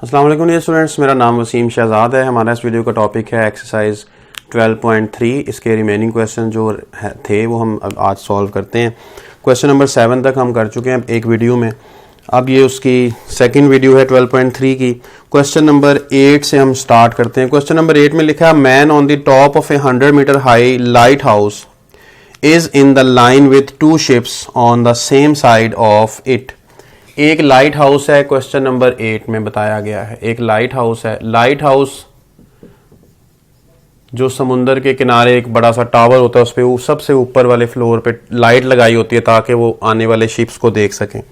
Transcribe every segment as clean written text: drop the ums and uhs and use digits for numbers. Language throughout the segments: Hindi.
अस्सलाम वालेकुम डियर स्टूडेंट्स, मेरा नाम वसीम शहजाद है। हमारा इस वीडियो का टॉपिक है एक्सरसाइज 12.3। इसके रिमेनिंग क्वेश्चन जो थे वो हम अब आज सॉल्व करते हैं। क्वेश्चन नंबर 7 तक हम कर चुके हैं एक वीडियो में। अब ये उसकी सेकंड वीडियो है 12.3 की। क्वेश्चन नंबर 8 से हम स्टार्ट करते हैं। क्वेश्चन नंबर 8 में लिखा है man on the top of a 100 metre high lighthouse is in the line with 2 ships on the same side of it. एक लाइट हाउस है, क्वेश्चन नंबर 8 में बताया गया है। एक लाइट हाउस है। लाइट हाउस जो समुंदर के किनारे एक बड़ा सा टावर होता है, उस पर सबसे ऊपर वाले फ्लोर पे लाइट लगाई होती है ताकि वो आने वाले शिप्स को देख सकें,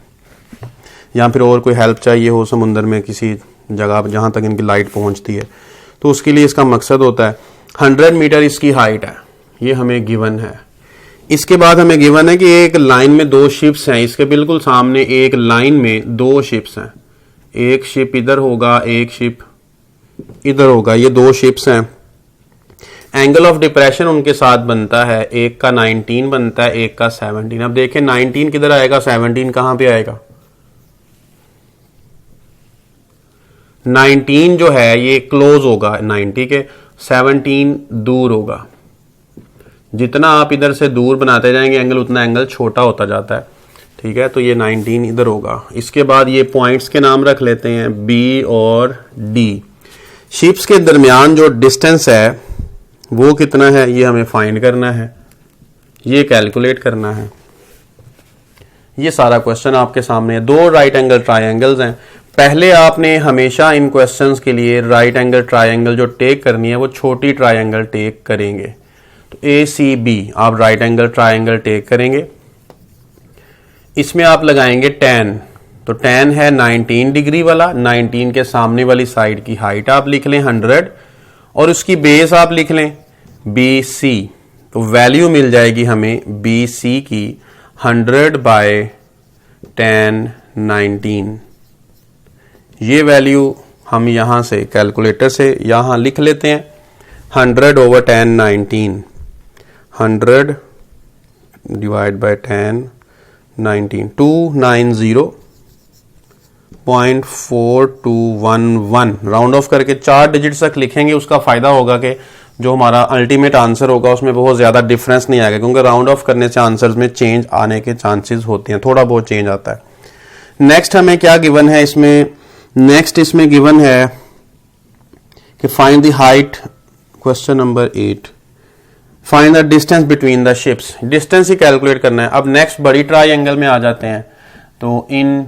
या फिर और कोई हेल्प चाहिए हो समुंदर में किसी जगह जहां तक इनकी लाइट पहुंचती है, तो उसके लिए इसका मकसद होता है। 100 मीटर इसकी हाइट है, ये हमें गिवन है। इसके बाद हमें गिवन है कि एक लाइन में 2 शिप्स हैं। इसके बिल्कुल सामने एक लाइन में 2 शिप्स हैं। एक शिप इधर होगा, एक शिप इधर होगा। ये 2 शिप्स हैं। एंगल ऑफ डिप्रेशन उनके साथ बनता है, एक का 19 बनता है, एक का 17। अब देखें 19 किधर आएगा, 17 कहां पे आएगा। 19 जो है ये क्लोज होगा 90 के, 17 दूर होगा। जितना आप इधर से दूर बनाते जाएंगे एंगल, उतना एंगल छोटा होता जाता है। ठीक है, तो ये 19 इधर होगा। इसके बाद ये पॉइंट्स के नाम रख लेते हैं बी और डी। शिप्स के दरमियान जो डिस्टेंस है वो कितना है, ये हमें फाइंड करना है, ये कैलकुलेट करना है। ये सारा क्वेश्चन आपके सामने है। 2 राइट एंगल ट्राइंगल्स हैं। पहले आपने हमेशा इन क्वेश्चंस के लिए राइट एंगल ट्राइंगल जो टेक करनी है वो छोटी ट्राइंगल टेक करेंगे। तो ACB आप राइट एंगल ट्राइंगल टेक करेंगे। इसमें आप लगाएंगे tan। तो tan है 19 डिग्री वाला। 19 के सामने वाली साइड की हाइट आप लिख लें 100 और उसकी बेस आप लिख लें BC। तो वैल्यू मिल जाएगी हमें BC की 100 बाय tan 19। ये वैल्यू हम यहां से कैलकुलेटर से यहां लिख लेते हैं 100 over tan 19। 100 divide by tan 19, 290.4211। Round of करके 4 डिजिट्स तक लिखेंगे। उसका फायदा होगा कि जो हमारा अल्टीमेट आंसर होगा उसमें बहुत ज्यादा डिफरेंस नहीं आएगा, क्योंकि राउंड ऑफ करने से आंसर्स में चेंज आने के चांसेस होते हैं, थोड़ा बहुत चेंज आता है। नेक्स्ट हमें क्या गिवन है इसमें, नेक्स्ट इसमें गिवन है कि find the height. Question number 8, find the distance between the ships. Distance he calculate करना है। अब नेक्स्ट बड़ी ट्राइंगल में आ जाते हैं। तो in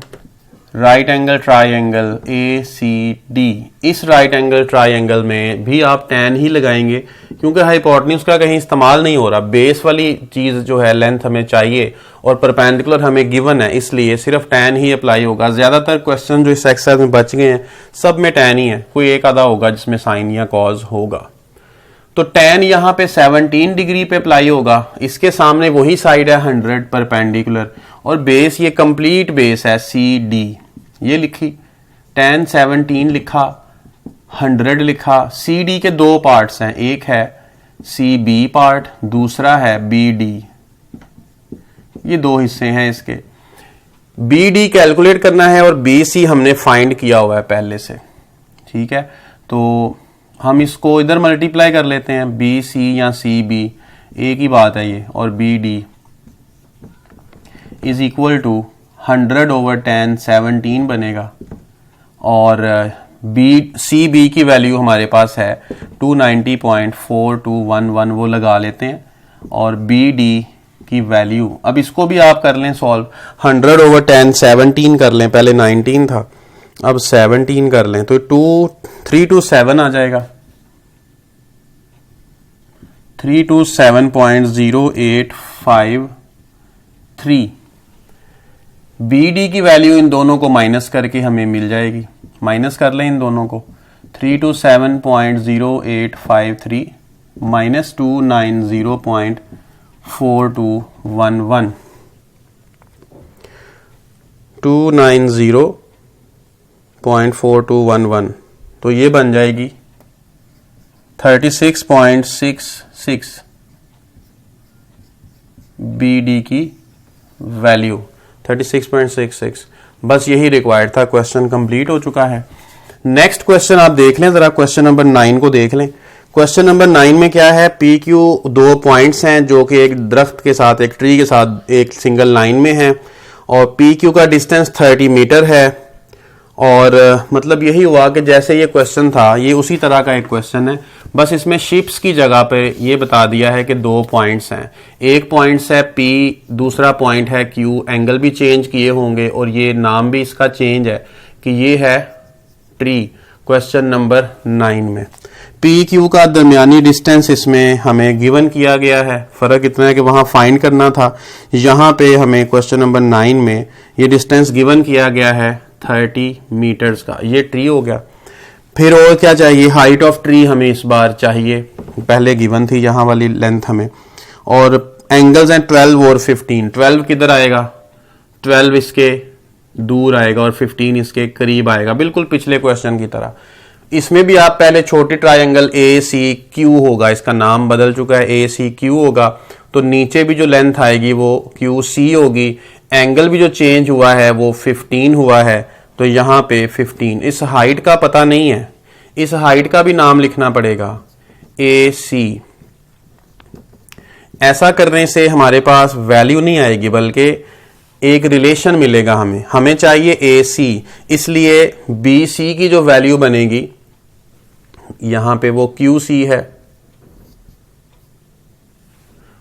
right angle triangle ACD, इस राइट एंगल ट्राइंगल में भी आप tan ही लगाएंगे, क्योंकि हाइपोटेन्यूज का कहीं इस्तेमाल नहीं हो रहा। बेस वाली चीज जो है लेंथ हमें चाहिए और परपेंडिकुलर हमें गिवन है, इसलिए सिर्फ tan ही अप्लाई होगा। ज्यादातर क्वेश्चन जो इस एक्सरसाइज में बच गए हैं सब में tan ही है, कोई एक आधा होगा जिसमें साइन या कॉज होगा। तो tan यहां पे 17 डिग्री पे अप्लाई होगा। इसके सामने वही साइड है 100 परपेंडिकुलर, और बेस ये कंप्लीट बेस है CD। ये लिखी tan 17 लिखा, 100 लिखा। CD के 2 पार्ट्स हैं, एक है CB पार्ट, दूसरा है BD। ये 2 हिस्से हैं इसके। BD कैलकुलेट करना है और BC हमने फाइंड किया हुआ है पहले से। ठीक है, तो हम इसको इधर मल्टीप्लाई कर लेते हैं, BC या CB एक ही बात है ये, और BD is equal to 100 over tan 17 बनेगा। और CB की वैल्यू हमारे पास है 290.4211, वो लगा लेते हैं। और BD की वैल्यू, अब इसको भी आप कर लें सॉल्व। 100 ओवर tan 17 कर लें, पहले 19 था अब 17 कर लें, तो 327 आ जाएगा। 327.0853। BD की वैल्यू इन दोनों को माइनस करके हमें मिल जाएगी। माइनस कर लें इन दोनों को, 327.0853 माइनस 290.4211, 290.4211, तो ये बन जाएगी 36.66 BD की वैल्यू 36.66। बस यही रिक्वायर्ड था, क्वेश्चन कंप्लीट हो चुका है। नेक्स्ट क्वेश्चन आप देख लें जरा, क्वेश्चन नंबर 9 को देख लें। क्वेश्चन नंबर 9 में क्या है, पी क्यू दो पॉइंट्स हैं जो कि एक दरख्त के साथ, एक ट्री के साथ एक सिंगल लाइन में है, और पी क्यू का डिस्टेंस 30 मीटर है। और मतलब यही हुआ कि जैसे ये क्वेश्चन था, ये उसी तरह का एक क्वेश्चन है, बस इसमें शिप्स की जगह पे ये बता दिया है कि दो पॉइंट्स हैं, एक पॉइंट्स है पी, दूसरा पॉइंट है क्यू, एंगल भी चेंज किए होंगे और ये नाम भी इसका चेंज है कि ये है ट्री। क्वेश्चन नंबर 9 में पी क्यू का दरमियानी डिस्टेंस इसमें हमें गिवन किया गया है। फर्क इतना है कि वहां फाइंड करना था, यहाँ पे हमें क्वेश्चन नंबर 9 में ये डिस्टेंस गिवन किया गया है 30 मीटर्स का। ये ट्री हो गया। फिर और क्या चाहिए, हाइट ऑफ ट्री हमें इस बार चाहिए, पहले गिवन थी यहाँ वाली लेंथ हमें, और एंगल्स हैं 12 और 15। 12 किधर आएगा, 12 इसके दूर आएगा और 15 इसके करीब आएगा, बिल्कुल पिछले क्वेश्चन की तरह। इसमें भी आप पहले छोटे ट्रायंगल ए सी क्यू होगा, इसका नाम बदल चुका है, ए सी क्यू होगा, तो नीचे भी जो लेंथ आएगी वो क्यू सी होगी। एंगल भी जो चेंज हुआ है वो 15 हुआ है, तो यहाँ पे 15। इस हाइट का पता नहीं है, इस हाइट का भी नाम लिखना पड़ेगा, ए सी। ऐसा करने से हमारे पास वैल्यू नहीं आएगी बल्कि एक रिलेशन मिलेगा हमें। हमें चाहिए ए सी, इसलिए बी सी की जो वैल्यू बनेगी यहां पे वो क्यू सी है,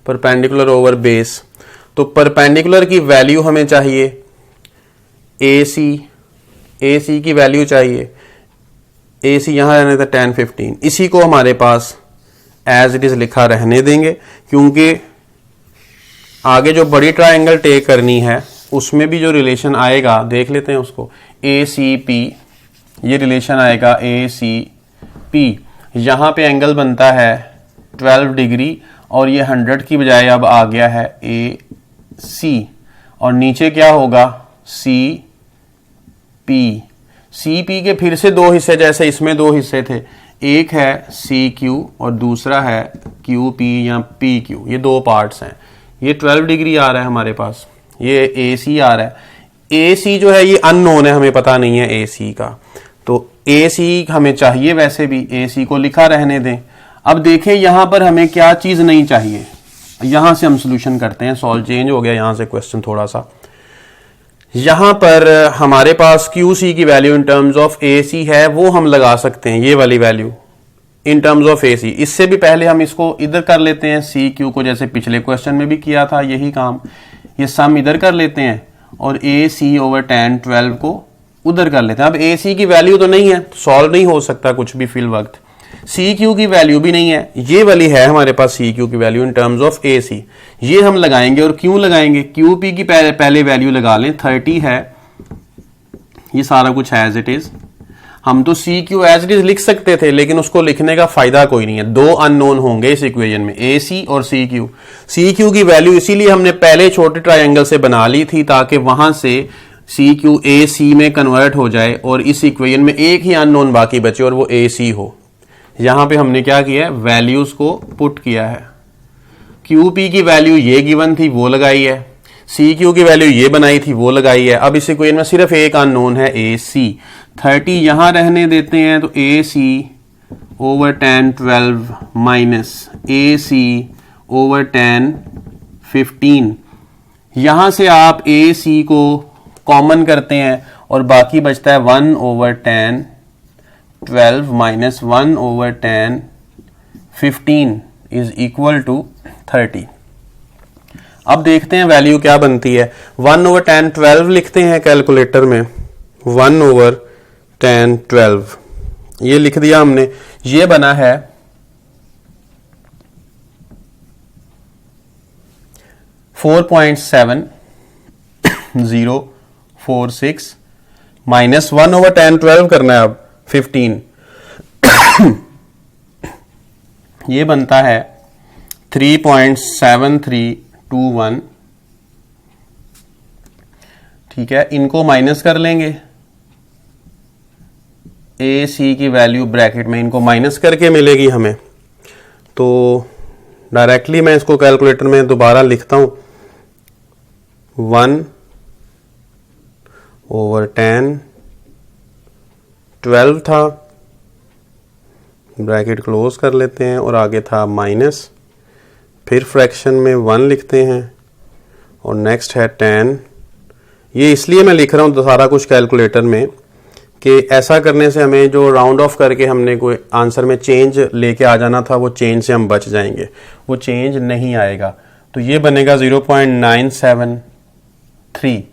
परपेंडिकुलर ओवर बेस। तो परपेंडिकुलर की वैल्यू हमें चाहिए ए सी की वैल्यू चाहिए, ए सी यहां रहने था 10 15। इसी को हमारे पास एज इट इज लिखा रहने देंगे, क्योंकि आगे जो बड़ी ट्रायंगल टेक करनी है उसमें भी जो रिलेशन आएगा देख लेते हैं उसको। ए सी पी, ये रिलेशन आएगा ए सी पी। यहां पे एंगल बनता है 12 डिग्री और ये 100 की बजाय अब आ गया है ए सी, और नीचे क्या होगा सी पी के फिर से दो हिस्से, जैसे इसमें दो हिस्से थे, एक है सी क्यू और दूसरा है क्यू पी या पी क्यू, ये दो पार्ट्स हैं। ये 12 डिग्री आ रहा है हमारे पास, ये ए सी आ रहा है। ए सी जो है ये अननोन है, हमें पता नहीं है ए सी का, तो ए सी हमें चाहिए, वैसे भी ए सी को लिखा रहने दें। अब देखें यहां पर हमें क्या चीज नहीं चाहिए, यहां से हम सोल्यूशन करते हैं। सॉल्व चेंज हो गया यहां से क्वेश्चन थोड़ा सा। यहां पर हमारे पास क्यू सी की वैल्यू इन टर्म्स ऑफ ए सी है, वो हम लगा सकते हैं, ये वाली वैल्यू इन टर्म्स ऑफ ए सी। इससे भी पहले हम इसको इधर कर लेते हैं, सी क्यू को, जैसे पिछले क्वेश्चन में भी किया था यही काम। ये सम इधर कर लेते हैं और ए सी ओवर 10 12 को उधर कर लेते हैं। अब ए सी की वैल्यू तो नहीं है, सॉल्व नहीं हो सकता कुछ भी फिल वक्त। सी क्यू की वैल्यू भी नहीं है, ये वाली है हमारे पास सी क्यू की वैल्यू इन टर्म्स ऑफ ए सी, ये हम लगाएंगे। और क्यों लगाएंगे, क्यू पी की पहले वैल्यू लगा लें, 30 है, ये सारा कुछ एज इट इज। हम तो C Q as it is लिख सकते थे, लेकिन उसको लिखने का फायदा कोई नहीं है, दो अननोन होंगे इस इक्वेशन में, ए सी और सी क्यू। सी क्यू की वैल्यू इसीलिए हमने पहले छोटे ट्रायंगल से बना ली थी, ताकि वहां से सी क्यू ए सी में कन्वर्ट हो जाए और इस इक्वेशन में एक ही अननोन बाकी बचे और वो ए सी हो। यहां पे हमने क्या किया है, वैल्यूज को पुट किया है। क्यू पी की वैल्यू ये गिवन थी वो लगाई है, सी क्यू की वैल्यू ये बनाई थी वो लगाई है। अब इस इक्वेशन में सिर्फ एक अननोन है ए सी। 30 यहां रहने देते हैं, तो ए सी ओवर 10 12 माइनस ए सी ओवर 10 15। यहां से आप ए सी को कॉमन करते हैं और बाकी बचता है 1 over 10 12 minus 1 over 10 15 is equal to 30। अब देखते हैं वैल्यू क्या बनती है। 1 ओवर 10 12 लिखते हैं कैलकुलेटर में, 1 ओवर 10 12 ये लिख दिया हमने। ये बना है 4.7046 माइनस 1 ओवर 10 12 करना है अब 15 ये बनता है 3.7321। ठीक है, इनको माइनस कर लेंगे, ए सी की वैल्यू ब्रैकेट में इनको माइनस करके मिलेगी हमें। तो डायरेक्टली मैं इसको कैलकुलेटर में दोबारा लिखता हूं, 1 ओवर 10 12 था, ब्रैकेट क्लोज कर लेते हैं, और आगे था माइनस, फिर फ्रैक्शन में 1 लिखते हैं, और नेक्स्ट है 10। ये इसलिए मैं लिख रहा हूँ सारा कुछ कैलकुलेटर में कि ऐसा करने से हमें जो राउंड ऑफ करके हमने कोई आंसर में चेंज लेके आ जाना था, वो चेंज से हम बच जाएंगे, वो चेंज नहीं आएगा। तो ये बनेगा 0.973।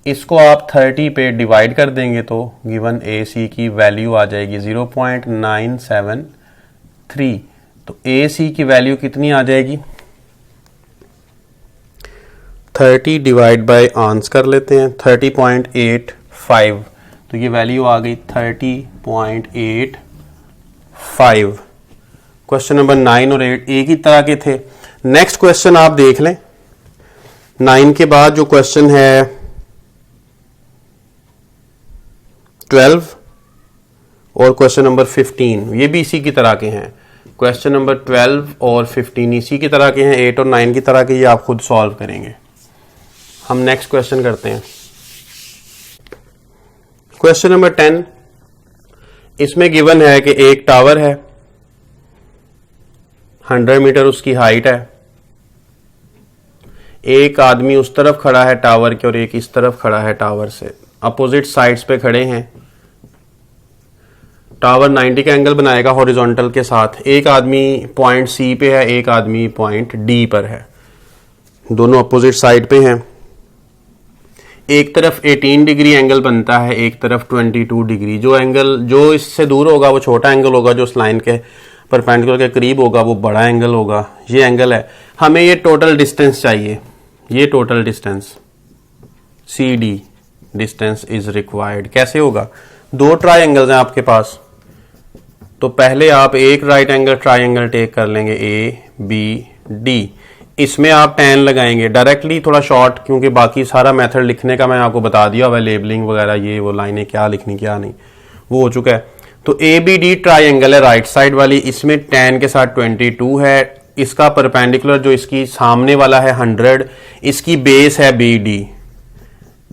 इसको आप 30 पे डिवाइड कर देंगे तो गिवन ए सी की वैल्यू आ जाएगी 0.973। तो ए सी की वैल्यू कितनी आ जाएगी? 30 डिवाइड बाय आंस कर लेते हैं, 30.85। तो ये वैल्यू आ गई 30.85। क्वेश्चन नंबर 9 और 8 एक ही तरह के थे। नेक्स्ट क्वेश्चन आप देख लें, 9 के बाद जो क्वेश्चन है 12 और क्वेश्चन नंबर 15, ये भी इसी की तरह के हैं। क्वेश्चन नंबर 12 और 15 इसी की तरह के हैं, 8 और 9 की तरह के, ये आप खुद सॉल्व करेंगे। हम नेक्स्ट क्वेश्चन करते हैं। क्वेश्चन नंबर 10, इसमें गिवन है कि एक टावर है, 100 मीटर उसकी हाइट है, एक आदमी उस तरफ खड़ा है टावर के और एक इस तरफ खड़ा है टावर से, अपोजिट साइड्स पे खड़े हैं। टावर 90 का एंगल बनाएगा हॉरिजॉन्टल के साथ। एक आदमी पॉइंट सी पे है, एक आदमी पॉइंट डी पर है, दोनों अपोजिट साइड पे हैं। एक तरफ 18 डिग्री एंगल बनता है, एक तरफ 22 डिग्री। जो एंगल जो इससे दूर होगा वो छोटा एंगल होगा, जो उस लाइन के परपेंडिकुलर के करीब होगा वो बड़ा एंगल होगा। ये एंगल है। हमें ये टोटल डिस्टेंस चाहिए, ये total distance CD distance is required. कैसे होगा? दो ट्राइंगल्स हैं आपके पास, तो पहले आप एक राइट एंगल ट्राइंगल टेक कर लेंगे ABD। इसमें आप 10 लगाएंगे डायरेक्टली, थोड़ा शॉर्ट, क्योंकि बाकी सारा मेथड लिखने का मैं आपको बता दिया हुआ है, लेबलिंग वगैरह ये वो लाइनें क्या लिखनी क्या नहीं वो हो चुका है। तो ABD ट्राइंगल है राइट साइड वाली, इसमें 10 के साथ 22 है। इसका परपेंडिकुलर जो इसकी सामने वाला है 100, इसकी बेस है BD।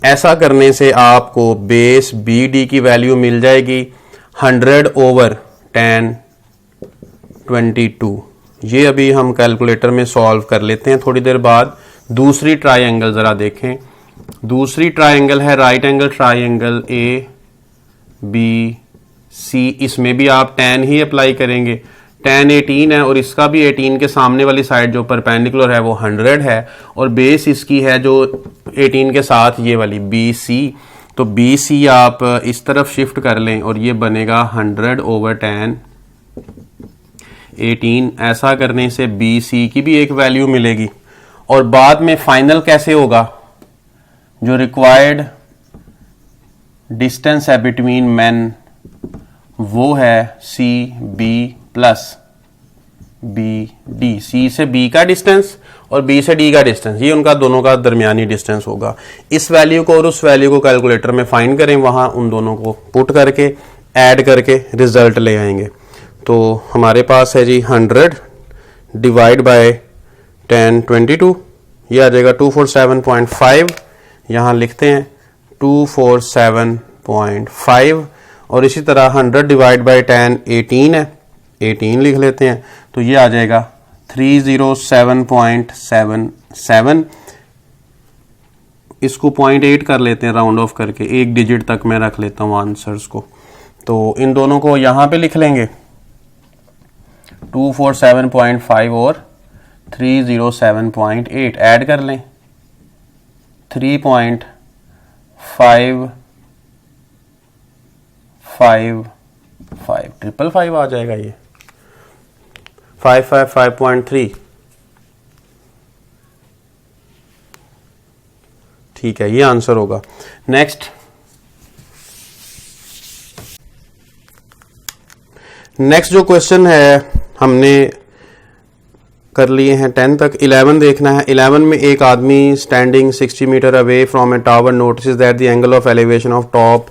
ऐसा करने से आपको बेस BD की वैल्यू मिल जाएगी 100/10 22। ये अभी हम कैलकुलेटर में सॉल्व कर लेते हैं थोड़ी देर बाद। दूसरी ट्राइंगल जरा देखें। दूसरी ट्राइंगल है राइट एंगल ट्राइंगल ABC। इसमें भी आप 10 ही अप्लाई करेंगे। 10 18 है और इसका भी 18 के सामने वाली साइड जो परपेंडिकुलर है वो 100 है, और बेस इसकी है जो 18 के साथ ये वाली BC। तो BC आप इस तरफ शिफ्ट कर लें और ये बनेगा 100/10 18। ऐसा करने से BC की भी एक वैल्यू मिलेगी। और बाद में फाइनल कैसे होगा? जो रिक्वायर्ड डिस्टेंस है बिटवीन मैन वो है CB प्लस BD। C से B का डिस्टेंस और B से D का डिस्टेंस, ये उनका दोनों का दरमियानी डिस्टेंस होगा। इस वैल्यू को और उस वैल्यू को कैलकुलेटर में फाइंड करें, वहां उन दोनों को पुट करके ऐड करके रिजल्ट ले आएंगे। तो हमारे पास है जी 100 डिवाइड बाय 10 22, ये आ जाएगा 247.5। यहाँ लिखते हैं 247.5। और इसी तरह 100 डिवाइड बाय 10 18 है, 18 लिख लेते हैं, तो ये आ जाएगा 307.77। इसको 0.8 कर लेते हैं राउंड ऑफ करके, एक डिजिट तक मैं रख लेता हूँ आंसर्स को। तो इन दोनों को यहाँ पे लिख लेंगे 247.5 और 307.8 ऐड कर लें 3.555 555 आ जाएगा। ये 555.3 ठीक है, ये आंसर होगा। नेक्स्ट जो क्वेश्चन है हमने कर लिए हैं 10 तक। 11 देखना है। 11 में एक आदमी standing 60 metre away from a tower notice that the angle of elevation of top,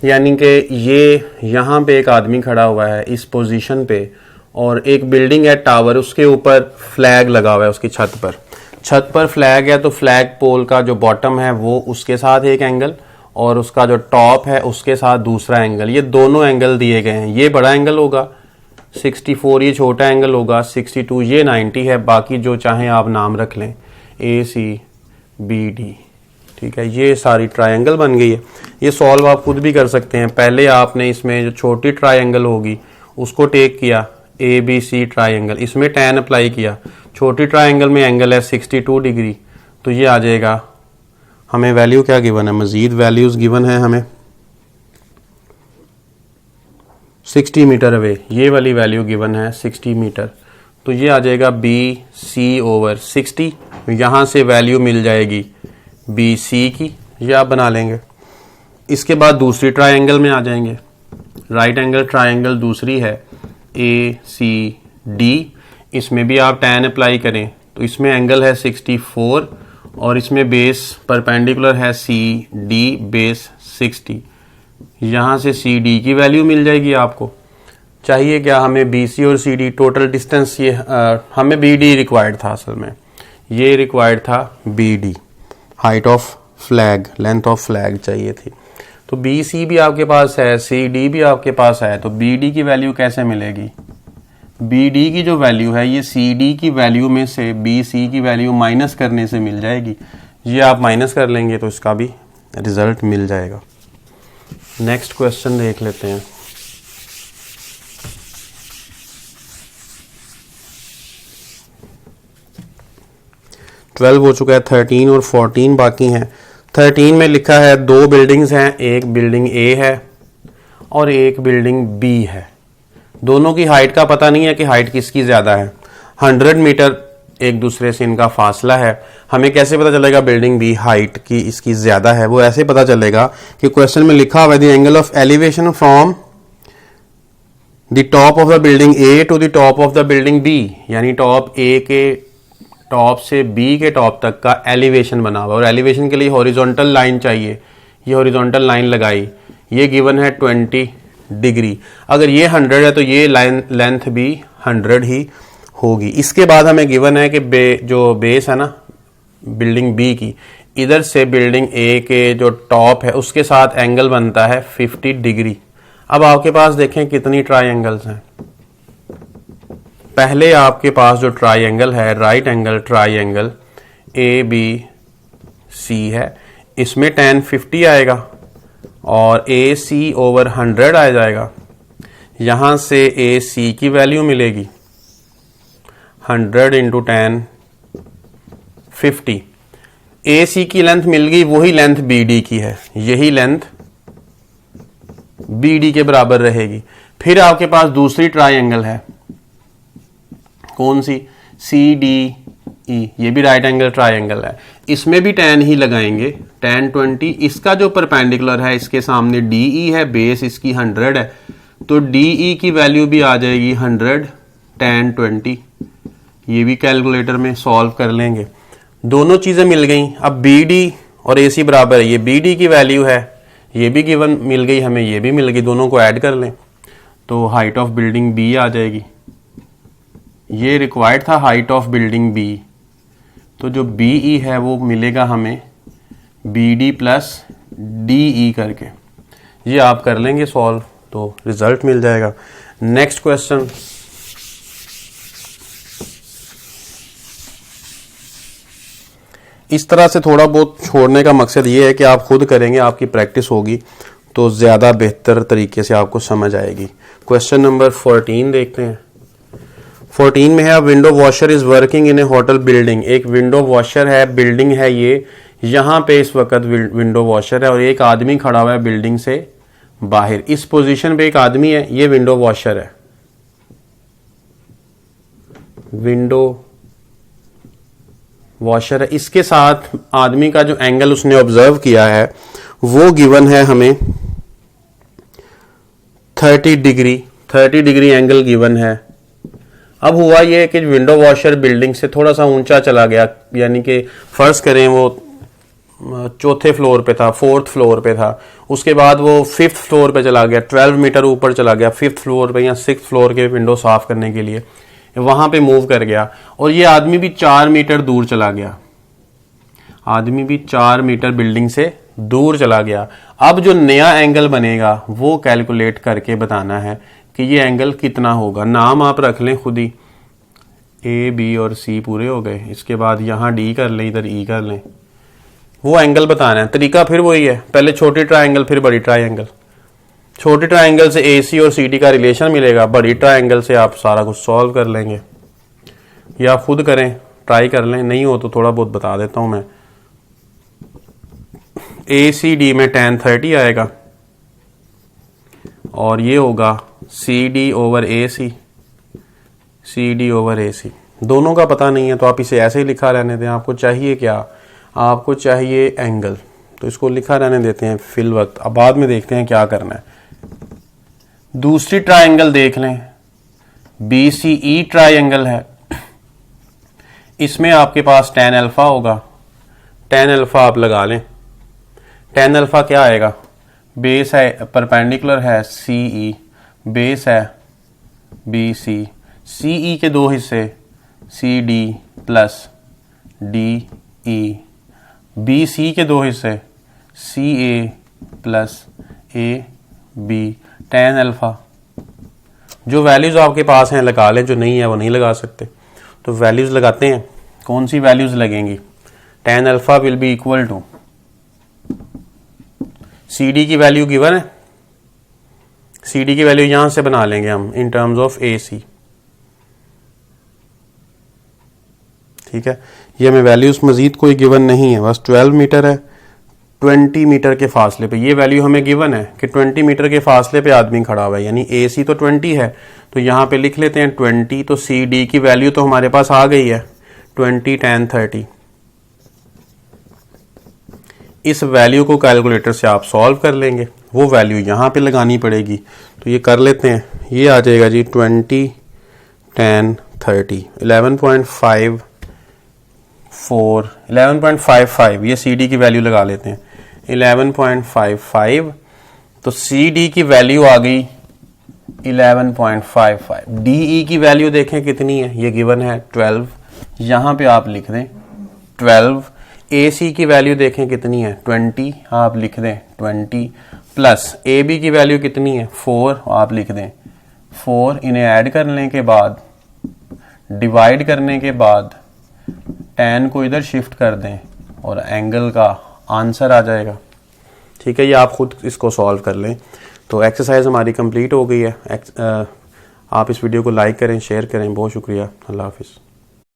यानी कि ये यहाँ पे एक आदमी खड़ा हुआ है इस पोजीशन पे, और एक बिल्डिंग है टावर, उसके ऊपर फ्लैग लगा हुआ है उसकी छत पर फ्लैग है, तो फ्लैग पोल का जो बॉटम है वो उसके साथ एक एंगल और उसका जो टॉप है उसके साथ दूसरा एंगल, ये दोनों एंगल दिए गए हैं। ये बड़ा एंगल होगा 64, ये छोटा एंगल होगा 62, ये 90 है। बाकी जो चाहें आप नाम रख लें, ACBD, ठीक है। ये सारी ट्रायंगल बन गई है। ये सॉल्व आप खुद भी कर सकते हैं। पहले आपने इसमें जो छोटी ट्रायंगल होगी उसको टेक किया, ABC ट्रायंगल, इसमें tan अप्लाई किया। छोटी ट्रायंगल में एंगल है 62 डिग्री, तो ये आ जाएगा। हमें वैल्यू क्या गिवन है, मजीद वैल्यूज गिवन है हमें 60 मीटर अवे, ये वाली वैल्यू गिवन है 60 मीटर, तो ये आ जाएगा BC/60। यहाँ से वैल्यू मिल जाएगी BC की, ये आप बना लेंगे। इसके बाद दूसरी ट्रायंगल में आ जाएंगे। राइट एंगल ट्रायंगल दूसरी है ACD, इसमें भी आप tan अप्लाई करें तो इसमें एंगल है 64 और इसमें बेस परपेंडिकुलर है CD बेस 60। यहाँ से CD की वैल्यू मिल जाएगी आपको। चाहिए क्या हमें, BC और CD टोटल डिस्टेंस, ये हमें BD रिक्वायर्ड था असल में, ये रिक्वायर्ड था BD, height of flag, length of flag चाहिए थी। तो BC भी आपके पास है, CD भी आपके पास है, तो BD की वैल्यू कैसे मिलेगी? BD की जो वैल्यू है ये CD की वैल्यू में से BC की वैल्यू माइनस करने से मिल जाएगी। ये आप माइनस कर लेंगे तो इसका भी रिजल्ट मिल जाएगा। नेक्स्ट क्वेश्चन देख लेते हैं। ट्वेल्व हो चुका है, 13 और 14 बाकी हैं। 13 में लिखा है दो बिल्डिंग्स हैं, एक बिल्डिंग A है और एक बिल्डिंग B है। दोनों की हाइट का पता नहीं है कि हाइट किसकी ज्यादा है। 100 मीटर एक दूसरे से इनका फासला है। हमें कैसे पता चलेगा बिल्डिंग B हाइट की इसकी ज्यादा है? वो ऐसे पता चलेगा कि क्वेश्चन में लिखा हुआ है the angle of elevation from the top of the building A to the top of the building B, यानी टॉप A के टॉप से B के टॉप तक का एलिवेशन बना हुआ, और एलिवेशन के लिए हॉरिजॉन्टल लाइन चाहिए। ये हॉरिजॉन्टल लाइन लगाई, ये गिवन है 20 डिग्री। अगर ये 100 है तो ये लाइन लेंथ भी 100 ही होगी। इसके बाद हमें गिवन है कि जो बेस है ना बिल्डिंग B की, इधर से बिल्डिंग A के जो टॉप है उसके साथ एंगल बनता है 50 डिग्री। अब आपके पास देखें कितनी ट्रायंगल्स हैं। पहले आपके पास जो ट्रायंगल है राइट एंगल ट्रायंगल ABC है, इसमें tan 50 आएगा और AC/100 आ जाएगा। यहां से AC की वैल्यू मिलेगी 100 इंटू tan 50। AC की लेंथ मिल गई, वही लेंथ BD की है, यही लेंथ BD के बराबर रहेगी। फिर आपके पास दूसरी ट्रायंगल है, कौन सी? CDE, ये भी राइट एंगल ट्रायंगल है। इसमें भी tan ही लगाएंगे, tan 20। इसका जो परपेंडिकुलर है इसके सामने DE है, बेस इसकी 100 है, तो DE की वैल्यू भी आ जाएगी 100 tan 20। ये भी कैलकुलेटर में सॉल्व कर लेंगे। दोनों चीजें मिल गई। अब BD और AC बराबर है, ये BD की वैल्यू है, ये भी गिवन मिल गई हमें, ये भी मिल गई। दोनों को ऐड कर लें तो हाइट ऑफ बिल्डिंग B आ जाएगी। ये रिक्वायर्ड था हाइट ऑफ बिल्डिंग B, तो जो BE है वो मिलेगा हमें BD प्लस DE करके। ये आप कर लेंगे सॉल्व तो रिजल्ट मिल जाएगा। नेक्स्ट क्वेश्चन, इस तरह से थोड़ा बहुत छोड़ने का मकसद ये है कि आप खुद करेंगे, आपकी प्रैक्टिस होगी तो ज़्यादा बेहतर तरीके से आपको समझ आएगी। क्वेश्चन नंबर 14 देखते हैं। 14 में है window washer is working in A hotel building. एक विंडो वॉशर है, बिल्डिंग है ये, यहाँ पे इस वक्त विंडो वॉशर है और एक आदमी खड़ा हुआ है बिल्डिंग से बाहर। इस पोजीशन पे एक आदमी है, ये विंडो वॉशर है, विंडो वॉशर है। इसके साथ आदमी का जो एंगल उसने ऑब्जर्व किया है वो गिवन है हमें 30 डिग्री। 30 डिग्री एंगल गिवन है। अब हुआ ये कि विंडो वॉशर बिल्डिंग से थोड़ा सा ऊंचा चला गया, यानी कि फर्ज करें वो चौथे फ्लोर पे था, 4th फ्लोर पे था, उसके बाद वो 5th फ्लोर पे चला गया, 12 मीटर ऊपर चला गया 5th फ्लोर पे या 6th फ्लोर के विंडो साफ करने के लिए, वहां पे मूव कर गया। और ये आदमी भी 4 मीटर दूर चला गया, आदमी भी 4 मीटर बिल्डिंग से दूर चला गया। अब जो नया एंगल बनेगा वो कैलकुलेट करके बताना है कि ये एंगल कितना होगा। नाम आप रख लें खुद ही, ए बी और सी पूरे हो गए। इसके बाद यहाँ डी कर लें, इधर ई कर लें, वो एंगल बताना है। तरीका फिर वही है, पहले छोटी ट्राइंगल फिर बड़ी ट्राइंगल। छोटे ट्राइंगल से ए सी और सी डी का रिलेशन मिलेगा, बड़ी ट्राइंगल से आप सारा कुछ सॉल्व कर लेंगे, या खुद करें, ट्राई कर लें, नहीं हो तो थोड़ा बहुत बता देता हूं मैं। ए सी डी में tan 30 आएगा और ये होगा सी डी ओवर ए सी, सी डी ओवर ए सी। दोनों का पता नहीं है तो आप इसे ऐसे ही लिखा रहने दें। आपको चाहिए क्या, आपको चाहिए एंगल, तो इसको लिखा रहने देते हैं फिल वक्त। अब बाद में देखते हैं क्या करना है। दूसरी ट्राइंगल देख लें, बी सी ई ट्राइंगल है, इसमें आपके पास tan अल्फा होगा। tan अल्फा आप लगा लें। tan अल्फा क्या आएगा, बेस है परपेंडिकुलर है सी ई, बेस है बी सी, सी ई के दो हिस्से C D plus D E, B C के दो हिस्से C A plus A B. tan alpha जो वैल्यूज आपके पास हैं लगा लें, जो नहीं है वो नहीं लगा सकते। तो वैल्यूज लगाते हैं, कौन सी वैल्यूज लगेंगी। tan alpha will be equal to, C D की वैल्यू गिवन है, सी डी की वैल्यू यहां से बना लेंगे हम इन टर्म्स ऑफ ए सी, ठीक है। ये हमें वैल्यूज मजीद कोई गिवन नहीं है, बस 12 मीटर है 20 मीटर के फासले पे। ये वैल्यू हमें गिवन है कि 20 मीटर के फासले पे आदमी खड़ा हुआ है, यानी ए सी तो 20 है, तो यहाँ पे लिख लेते हैं 20। तो सी डी की वैल्यू तो हमारे पास आ गई है 20 tan 30। इस वैल्यू को कैलकुलेटर से आप सॉल्व कर लेंगे, वो वैल्यू यहाँ पे लगानी पड़ेगी। तो ये कर लेते हैं, ये आ जाएगा जी 20 tan 30 11.55, ये सी डी की वैल्यू लगा लेते हैं 11.55। तो सी डी की वैल्यू आ गई 11.55। डी ई की वैल्यू देखें कितनी है, ये गिवन है 12, यहाँ पे आप लिख दें 12। ए सी की वैल्यू देखें कितनी है 20, आप लिख दें 20 प्लस ए बी की वैल्यू कितनी है 4, आप लिख दें 4। इन्हें ऐड करने के बाद, डिवाइड करने के बाद tan को इधर शिफ्ट कर दें और एंगल का आंसर आ जाएगा, ठीक है। ये आप खुद इसको सॉल्व कर लें। तो एक्सरसाइज हमारी कंप्लीट हो गई है। आप इस वीडियो को लाइक करें, शेयर करें। बहुत शुक्रिया। अल्लाह हाफिज़।